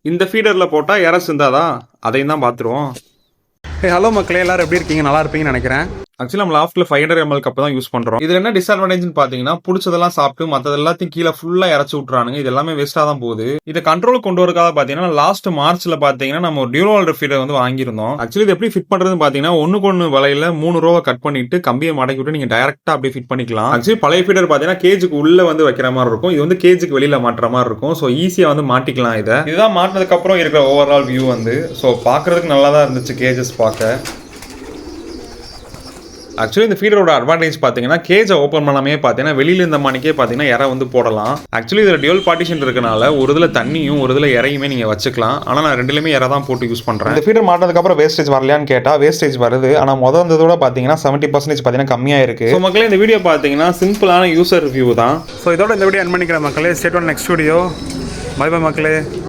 இந்த ஃபீடரில் போட்டால் இறை சிந்தாதா, அதையும் தான் பார்த்துருவோம். ஹலோ மக்களே, எல்லாரும் எப்படி இருக்கீங்க? நல்லா இருப்பீங்கன்னு நினைக்கிறேன். ஆக்சுவலி நம்ம லாஃப்ட்ல 500 ml கப் தான் யூஸ் பண்றோம். இதுல என்ன டிஸ்அட்வான்டேஜ்னு பாத்தீங்கன்னா, புடிச்சதெல்லாம் சாப்பிட்டு மற்றது எல்லாத்தையும் கீழே ஃபுல்லா இறச்சி விட்டுறானுங்க. இது எல்லாமே வேஸ்டா தான் போகுது. இதை கண்ட்ரோல் கொண்டு வரக்காக பாத்தீங்கன்னா லாஸ்ட் மார்ச்ல பாத்தீங்கன்னா நம்ம ஒரு டியூரல் ஃபீடர் வந்து வாங்கியிருந்தோம். ஆக்சுவலி இது எப்படி ஃபிட் பண்றதுன்னு பாத்தீங்கன்னா, ஒண்ணுக்கு ஒண்ணு வலையில 3 ரோவை கட் பண்ணிட்டு கம்பியை மடக்கி விட்டு நீங்க டைரக்டா அப்படியே ஃபிட் பண்ணிக்கலாம். ஆக்சுவலி பழைய ஃபீடர் பாத்தீங்கன்னா கேஜுக்கு உள்ள வந்து வைக்கிற மாதிரி இருக்கும். இது வந்து கேஜுக்கு வெளியில மாட்டுற மாதிரி இருக்கும். ஸோ ஈஸியா வந்து மாட்டிக்கலாம். இதுதான் மாட்டினதுக்கு அப்புறம் இருக்கிற ஓவரால் வியூ வந்து. ஸோ பாக்குறதுக்கு நல்லா தான் இருந்துச்சு கேஜஸ் பார்க்க. ஆக்சுவலி இந்த ஃபீடரோட அட்வான்டேஜ் பார்த்தீங்கன்னா, கேஜை ஓப்பன் பண்ணாமே பார்த்தீங்கன்னா வெளியில இந்த மணிக்கே பார்த்தீங்கன்னா இறை வந்து போடலாம். ஆக்சுவலி இதில் டியூல் பார்ட்டிஷன் இருக்கனால ஒரு இதில் தண்ணியும் ஒரு இதில் இறையுமே நீங்கள் வச்சுக்கலாம். ஆனால் நான் ரெண்டுலேயுமே இறை தான் போட்டு யூஸ் பண்ணுறேன். இந்த ஃபீடர் மாட்டினதுக்கப்புறம் வேஸ்டேஜ் வரலையான்னு கேட்டால் வேஸ்டேஜ் வருது. ஆனால் இருந்ததோட பார்த்தீங்கன்னா 70% பார்த்தீங்கன்னா கம்மியாக இருக்குது. ஸோ மக்களே, இந்த வீடியோ பார்த்தீங்கன்னா சிம்பிளான யூசர் ரிவ்யூ தான். ஸோ இதோட இந்த வீடியோ என் பண்ணிக்கிற மக்களே. Stay tuned next video. Bye bye மக்களே.